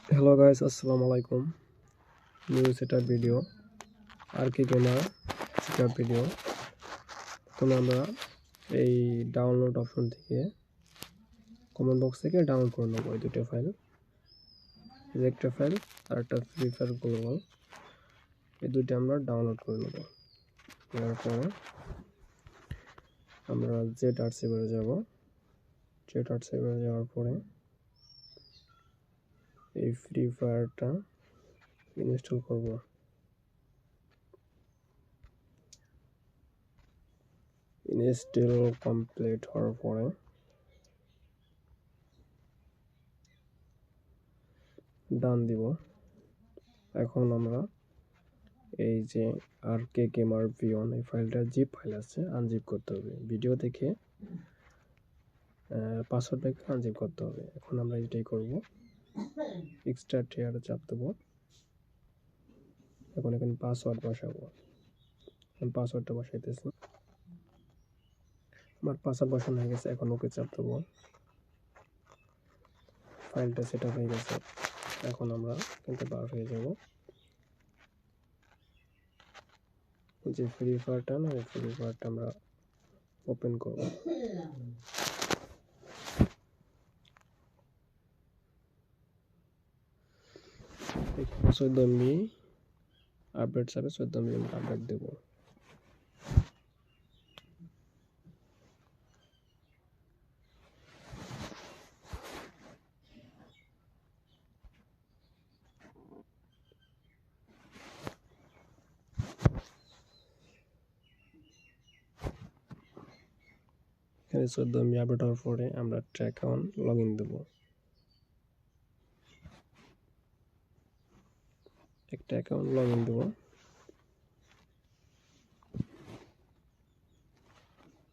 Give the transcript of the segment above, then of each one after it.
Hello guys, assalamu alaikum. New setup video, RK Gamer setup video. এখন আমরা এই download option থেকে comment box থেকে ডাউনলোড করে নেব এই দুটো ফাইল, একটা ফাইল আর একটা ফ্রি ফায়ার গ্লোবাল। এই দুটো আমরা ডাউনলোড করে নেব। এরপর আমরা জেড সার্ভারে যাব। জেড সার্ভারে যাওয়ার পরে এই ফ্রি ফায়ারটা ইনস্টল করব। ইনস্টল কমপ্লিট হওয়ার পরে ডান দিব। এখন আমরা এই যে RK Gamer V1 এই ফাইলটা জিপ ফাইল আছে, আনজিপ করতে হবে। ভিডিও দেখে পাসওয়ার্ড দেখে আনজিপ করতে হবে। এখন আমরা এটাই করব। এক্সট্রাক্ট হেয়ারে চাপ দেবো। এখন এখানে পাসওয়ার্ড বসাবো। আমি পাসওয়ার্ডটা বসাইতেছি। আমার পাসওয়ার্ড বসানো হয়ে গেছে। এখন ওকে চাপ দেবো। ফাইলটা সেট আপ হয়ে গেছে। এখন আমরা কিন্তু বার হয়ে যাব। যে ফ্রি ফায়ারটা না, এই ফ্রি ফায়ারটা আমরা ওপেন করব। এখানে 14 MB আপডেট যাবে, 14 MB আপডেট দেব। এখানে 14 MB আপডেট হওয়ার পরে আমরা একটা অ্যাকাউন্ট লগ ইন দেবো। একটা অ্যাকাউন্ট লগ ইন দেবো।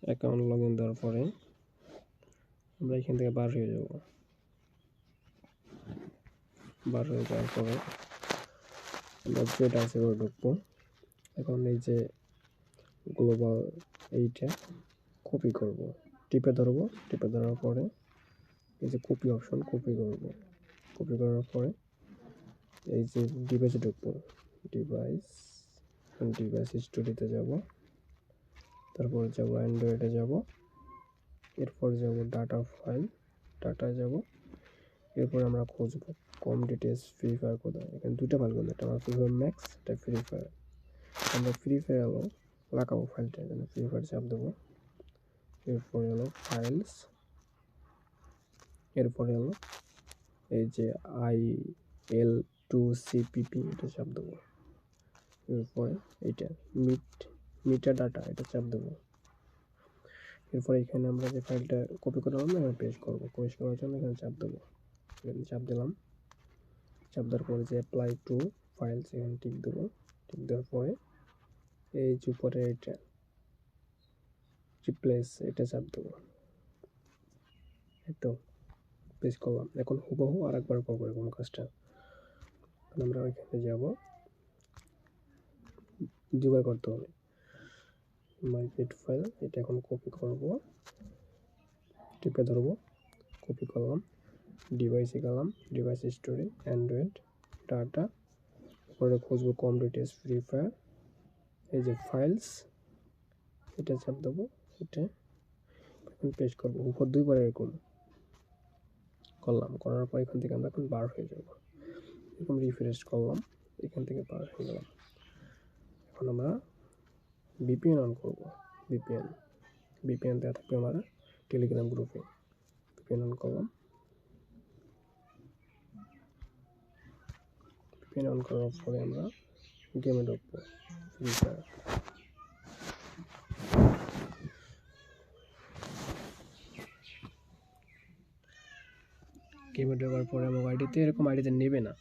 অ্যাকাউন্ট লগ ইন দেওয়ার পরে আমরা এখান থেকে বার হয়ে যাব। বার হয়ে যাওয়ার পরে আমরা জেড সার্ভারে ঢুকবো। এখন এই যে গ্লোবাল এইটা কপি করব। টিপে ধরবো। টিপে ধরার পরে এই যে কপি অপশন, কপি করব। কপি করার পরে এই যে ডিভাইসে ঢুকবো। ডিভাইস স্টোরিতে যাব। তারপর যাব অ্যান্ড্রয়েডে যাব। এরপর যাব ডাটা ফাইল, ডাটায় যাব। এরপর আমরা খুঁজবো কম ডিটেলস ফ্রি ফায়ার কোথায়। এখানে দুটো ফাইল করবো, একটা ফ্রি ফায়ার ম্যাক্স, একটা ফ্রি ফায়ার। আমরা ফ্রি ফায়ার লাগাবো ফাইলটা, এখানে ফ্রি ফায়ার চাপ দেবো। এরপরে হলো ফাইলস, এরপরে হলো এই যে IL2CPP এটা চাপ দেবো। এরপরে এইটা মিটার ডাটা এটা চাপ দেবো। এরপরে এখানে আমরা যে ফাইলটা কপি করলাম এখানে পেস্ট করবো। পেস্ট করার জন্য এখানে চাপ দেবো। এখানে চাপ দিলাম। চাপ দেওয়ার পরে যে অ্যাপ্লাই টু ফাইলস এখানে টিক দেবো। টিক দেওয়ার পরে এই যে উপরে এটা রিপ্লেস এটা চাপ দেবো। একটু পেস্ট করলাম। এখন হুবহু আর একবার করবো এরকম কাজটা। আমরা ওইখানে যাব, দুবার করতে হবে। মাই পেট ফাইল এটা এখন কপি করব। টিপে ধরবো, কপি করলাম। ডিভাইসে গেলাম, ডিভাইস স্টোরি অ্যান্ড্রয়েড ডাটা। পরে খুঁজবো কম ডিটেলস ফ্রি ফায়ার। এই যে ফাইলস এটা চাপ দেবো। এটা এখন পেস্ট করবো। উপর দুইবার এরকম করলাম। করার পর এখান থেকে আমরা এখন বার হয়ে যাব। এরকম রিফ্রেশ করলাম, এখান থেকে বার হয়ে গেলাম। এখন আমরা VPN অন করবো। VPN দেওয়া থাকবে আমার টেলিগ্রাম গ্রুপে। VPN অন করলাম। VPN অন করার পরে আমরা গেমে ঢুকবো ফ্রি ফায়ার। গেমে ঢোকার পরে আমার আইডিতে এরকম আইডিতে নেবে না,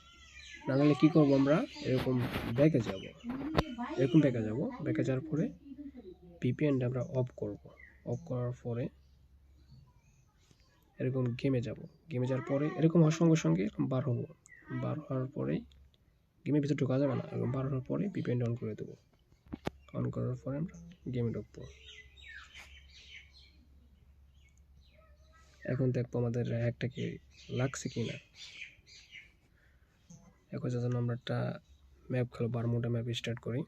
না হলে কী করবো আমরা এরকম ব্যাকে যাব। এরকম ব্যাকে যাব। ব্যাকে যাওয়ার পরে VPNটা আমরা অফ করব। অফ করার পরে এরকম গেমে যাব। গেমে যাওয়ার পরে এরকম হওয়ার সঙ্গে সঙ্গে এরকম বার হবো। বার হওয়ার পরেই গেমের ভিতরে ঢোকা যাবে না। এরকম বার হওয়ার পরে VPNটা অন করে দেবো। অন করার পরে আমরা গেমে ঢুকবো। এখন দেখবো আমাদের হ্যাকটা কি লাগছে কি না। এখন জন্য আমরা একটা ম্যাপ খেলো, বারমুডা ম্যাপ স্টার্ট করি।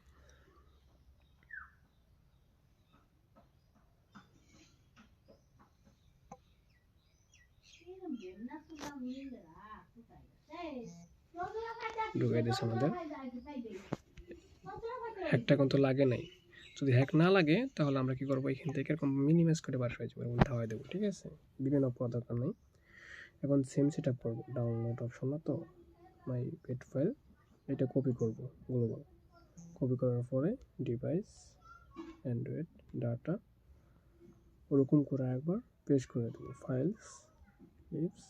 ঢুকাই দিয়েছে আমাদের। হ্যাকটা কিন্তু লাগে নাই। যদি হ্যাক না লাগে তাহলে আমরা কি করবো, এখান থেকে এরকম মিনিমাইজ করে বার হয়ে যাবো, এরকম ধাওয়াই দেবো, ঠিক আছে? বিভিন্ন পাওয়ার দরকার নেই। এখন সেম সেট আপ করবো, ডাউনলোড অপশন না তো, মাই পেট ফাইল, এটা কপি করব গ্লোবাল। কপি করার পরে ডিভাইস, অ্যান্ড্রয়েড, ডাটা, ওরকম করে একবার পেস্ট করে দেবো, ফাইলস, লিপস,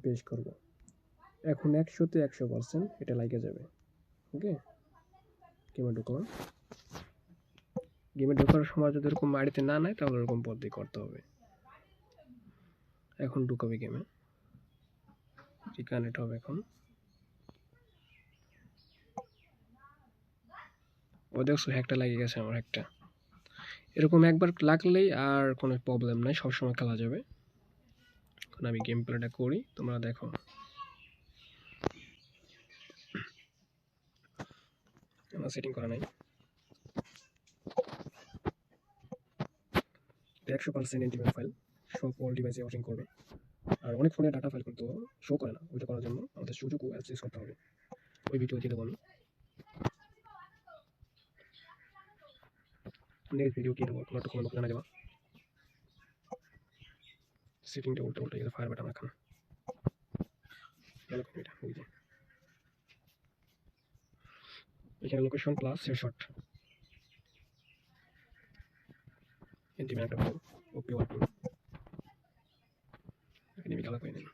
পেস্ট করব। এখন 100-তে 100% এটা লাগে যাবে। ওকে, গেমে ঢুকলাম। গেমে ঢোকার সময় যদি এরকম আইডিতে না নেয় তাহলে এরকম পদ্ধতি করতে হবে। এখন ঢুকাবে গেমে, রিকানেক্ট হবে। এখন ও দেখছো হ্যাকটা লাগে গেছে আমার, হ্যাকটা। এরকম একবার লাগলেই আর কোনো প্রবলেম নাই, সবসময় খেলা যাবে। এখন আমি গেম প্লেটা করি, তোমরা দেখো। আমার সেটিং করা নাই। 100% ইন্টিমেট ফাইল সব অল ডিভাইসে ওয়াচিং করবে। আর অনেক ফোনে ডাটা ফাইল কিন্তু শো করে না, ওইটা করার জন্য আমাদের সুযোগ ও অ্যাক্সেস করতে হবে। ওই ভিডিও দিয়ে দেবো আমি, নেক্সট ভিডিও দিয়ে দেবো, তোমরা একটু কমেন্ট জানা যাবা। সেটিংটা উল্টা উল্টা গেছে, ফায়ার বাটন রাখা গেল। এটা ওই যে এখানে লোকেশন প্লাস হেডশট, ইন্টিমেট একটা ফোন, ওপি ওয়ান এখানে আমি কালা করে নিন।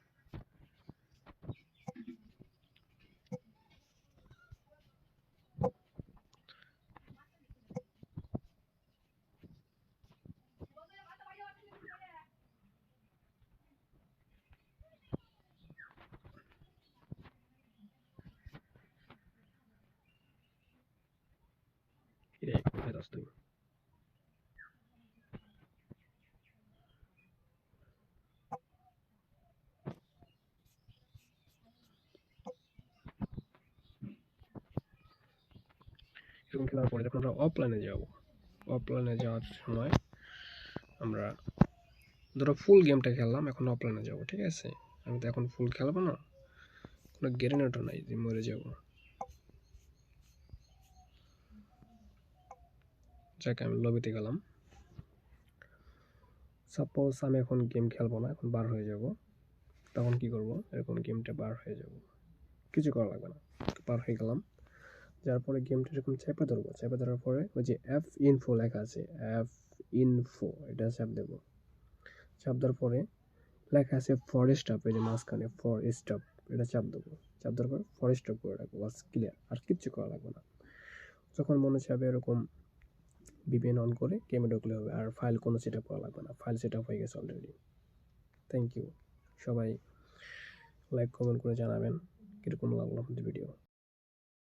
এটা কোথায় যাস তুই? এরকম খেলার পরে যখন আমরা অফলাইনে যাব, অফলাইনে যাওয়ার সময় আমরা ধরো ফুল গেমটা খেললাম, এখন অফলাইনে যাব, ঠিক আছে? আমি তো এখন ফুল খেলবো না, কোনো গ্যারেন্টি নাই যে মরে যাব। যাকে আমি লবিতে গেলাম, সাপোজ আমি এখন গেম খেলবো না, এখন বার হয়ে যাব। তখন কি করব, এরকম গেমটা বার হয়ে যাব, কিছু করা লাগবে না। বার হয়ে গেলাম, যার পরে গেমটা এরকম চেপে ধরবো, চেপে ধরার পরে ওই যে অ্যাপ ইনফো লেখা আছে, অ্যাপ ইনফো, এটা চাপ দেবো। চাপ দেওয়ার পরে লেখা আছে ফর স্টপ, এই যে মাঝখানে ফর স্টপ, এটা চাপ দেবো। চাপ দেওয়ার পর ফর স্টপ করে রাখবো, বাস ক্লিয়ার, আর কিচ্ছু করা লাগবে না। যখন মনে চাবে এরকম ভিপিএন অন করে গেমে ঢুকলে হবে, আর ফাইল কোনো সেট আপ করা লাগবে না, ফাইল সেট আপ হয়ে গেছে অলরেডি। Thank you. সবাই লাইক কমেন্ট করে জানাবেন কীরকম লাগলো আমাদের ভিডিও।